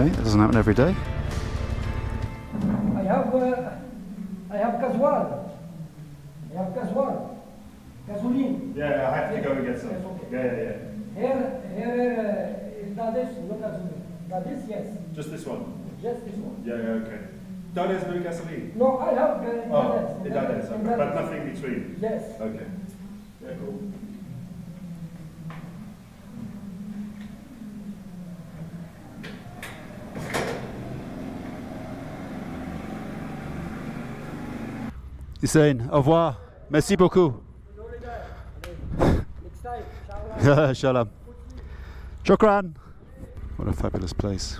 Okay, that doesn't happen every day. I have gasoil. I have gasoil. Gasoline. Yeah, I have to go and get some. Yes, okay. Yeah. Here is Dades, no gasoline. Dades, yes. Just this one? Just this one. Yeah, okay. Dades no gasoline? No, I have Dades. Dades. Okay. But nothing between? Yes. Okay. Yeah, cool. Hussein, au revoir. Merci beaucoup. Next time, Shalom. Shukran. What a fabulous place.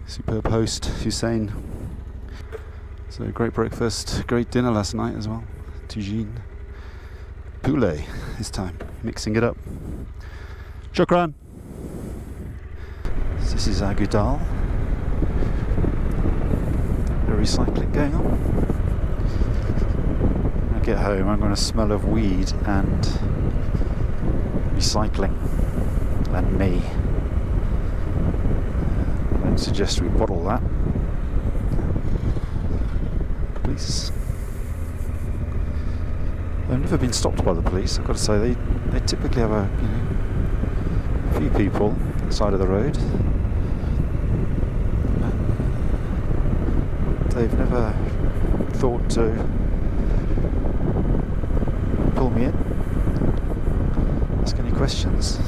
Superb host, Hussein. So great breakfast, great dinner last night as well. Tagine. Poulet this time, mixing it up. Shukran. So this is Agudal. The recycling going on. When I get home, I'm going to smell of weed and recycling and me. I don't suggest we bottle that. Police. I've never been stopped by the police. I've got to say they typically have a few people on the side of the road. They've never thought to pull me in, ask any questions.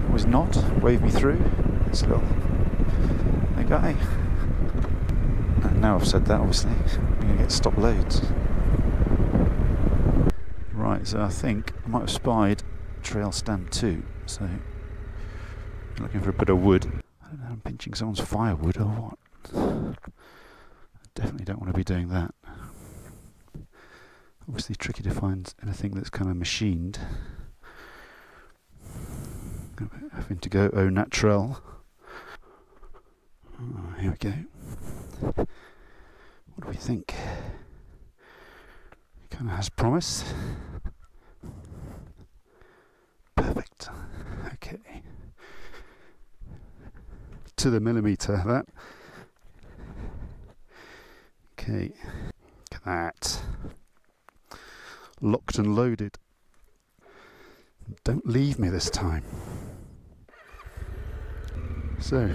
Always nod, wave me through. It's a little hey guy. And now I've said that, obviously I'm going to get stopped loads. Right, so I think I might have spied trail stand 2. So looking for a bit of wood. I don't know, I'm pinching someone's firewood or what. Definitely don't want to be doing that. Obviously tricky to find anything that's kind of machined. Having to go au naturel. Oh, here we go. What do we think? Kind of has promise. Perfect. Okay. To the millimetre, that. Okay, look at that. Locked and loaded. Don't leave me this time. So,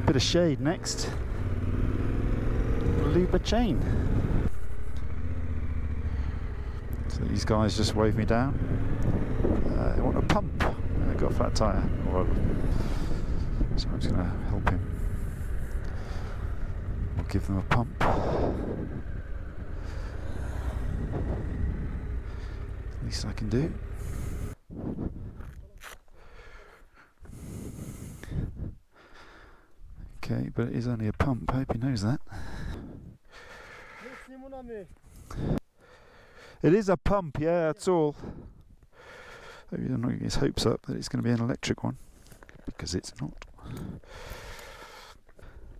bit of shade next. Loop a chain. So these guys just wave me down. They want a pump. They've got a flat tyre. So I'm just going to help him. I'll give them a pump. Least I can do. Okay, but it is only a pump. I hope he knows that. It is a pump, yeah, that's all. Maybe I'm not getting his hopes up that it's going to be an electric one, because it's not.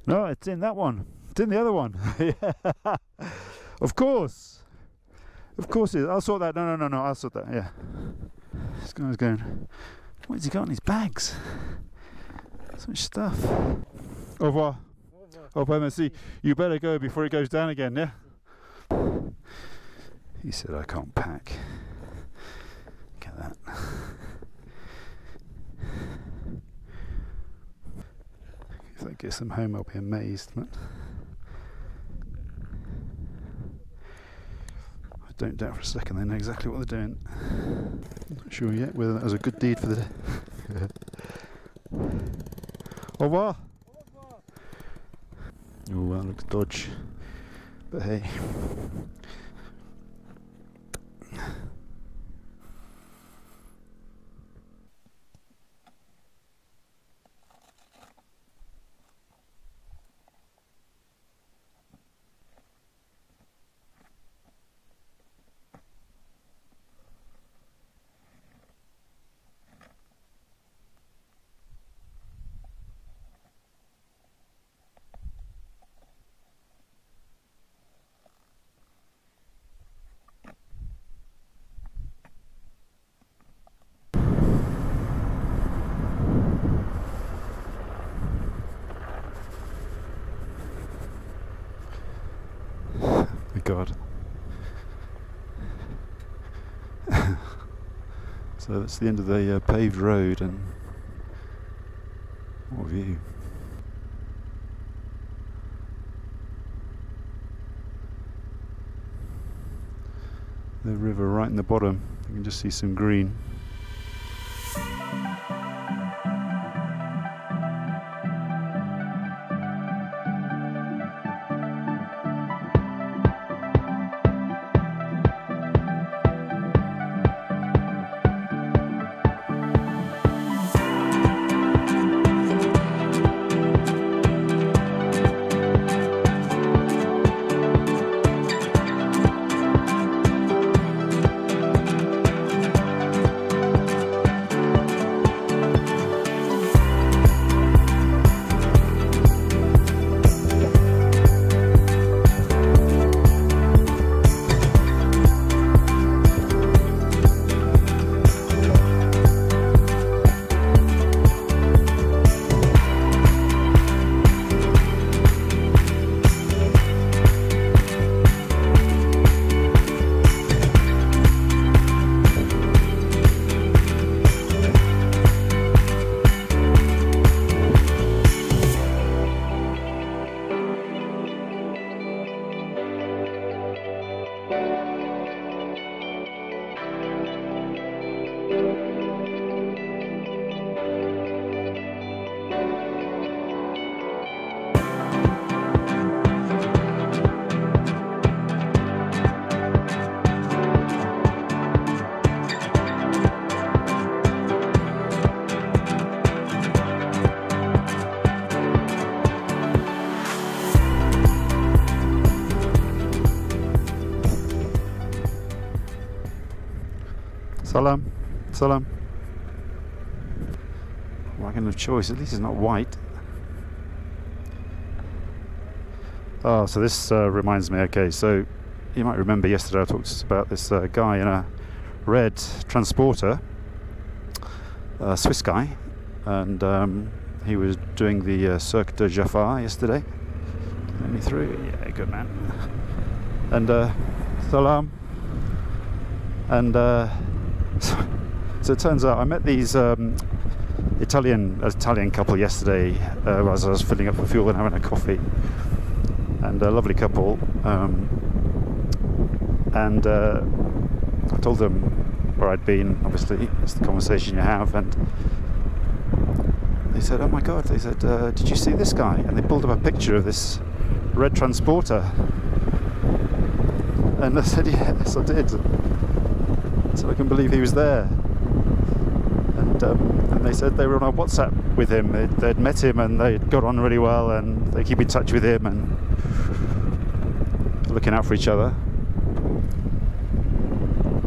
No, it's in that one. It's in the other one. Yeah. Of course. Of course it is. I'll sort that. No, I'll sort that, yeah. This guy's going, what has he got in his bags? So much stuff. Au revoir. Au revoir, merci. You better go before it goes down again, yeah? He said I can't pack. Look at that. If that gets them home, I'll be amazed. But I don't doubt for a second they know exactly what they're doing. Not sure yet whether that was a good deed for the day. Au revoir. Oh, that looks dodge. But hey. God. So that's the end of the paved road, and what a view. The river right in the bottom, you can just see some green. Salam, salam. Wagon of choice, at least it's not white. Oh, so this reminds me, okay, so you might remember yesterday I talked about this guy in a red transporter, a Swiss guy, and he was doing the Cirque de Jafar yesterday. Let me through, yeah, good man. And salam. And so it turns out I met these Italian couple yesterday as I was filling up for fuel and having a coffee, and a lovely couple, and I told them where I'd been. Obviously it's the conversation you have, and they said, oh my God, they said, did you see this guy? And they pulled up a picture of this red transporter, and I said, yes, I did. So I couldn't believe he was there. And they said they were on a WhatsApp with him. They'd met him and they got on really well, and they keep in touch with him and looking out for each other.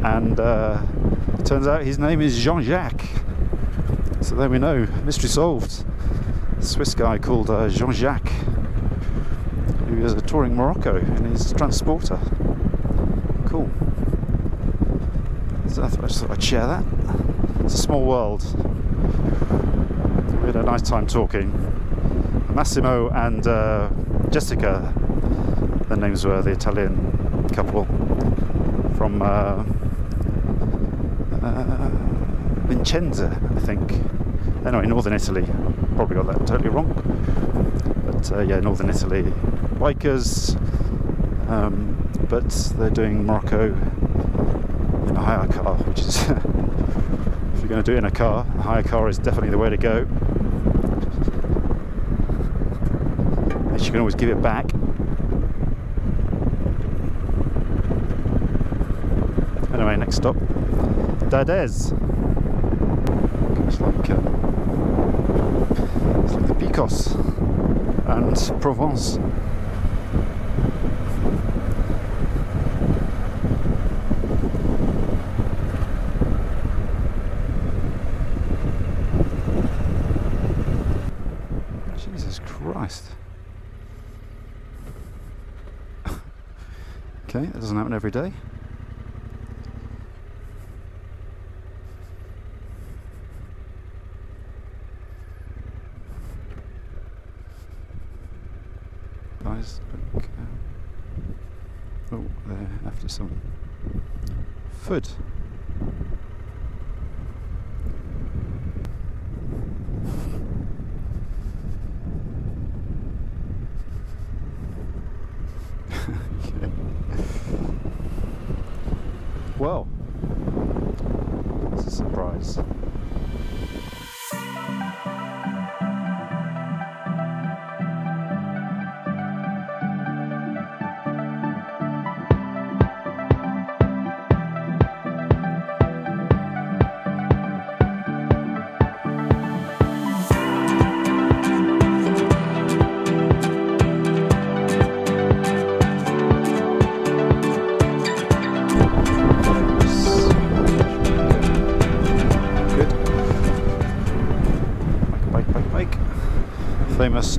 And it turns out his name is Jean-Jacques. So there we know, mystery solved. A Swiss guy called Jean-Jacques, who is touring Morocco in his transporter. Cool. So I just thought I'd share that. It's a small world. We had a nice time talking. Massimo and Jessica, their names were, the Italian couple from Vicenza, I think. Anyway, northern Italy. Probably got that totally wrong. But yeah, northern Italy. Bikers, but they're doing Morocco in a hire car, which is if you're going to do it in a car, a hire car is definitely the way to go. At least you can always give it back. Anyway, next stop, Dades. It's like the Picos and Provence. Jesus Christ. Okay, that doesn't happen every day. Guys, Oh, they're after some food. Okay. Well, it's a surprise. Famous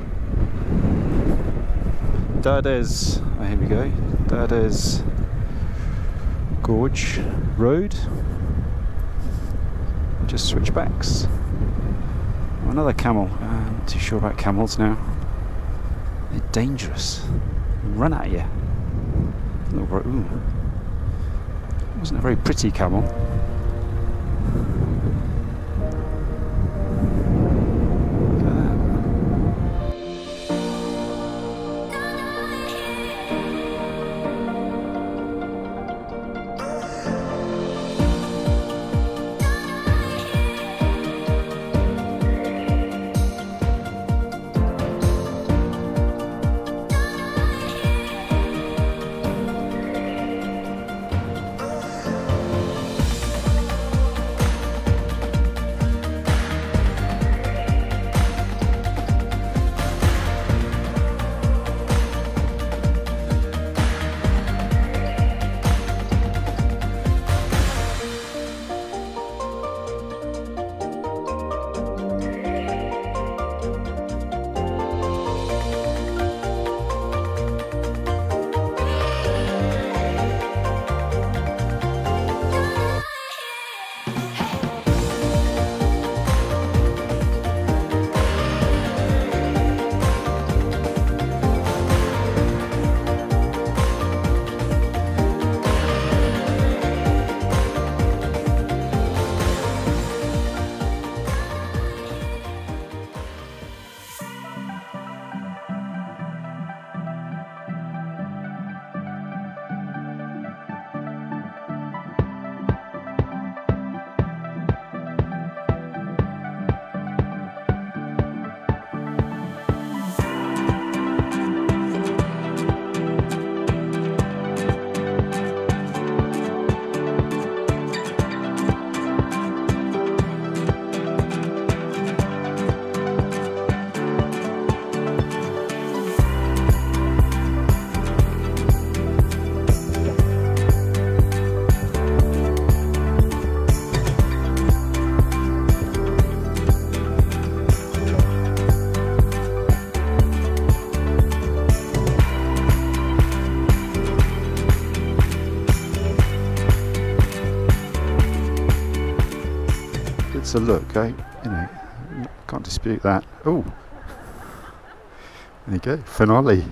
Dades, oh, here we go, Dades Gorge Road, just switchbacks. Oh, another camel, I'm not too sure about camels now, they're dangerous, they run at you. Ooh. Wasn't a very pretty camel. It's a look, you know, can't dispute that. Oh, there you go, finale.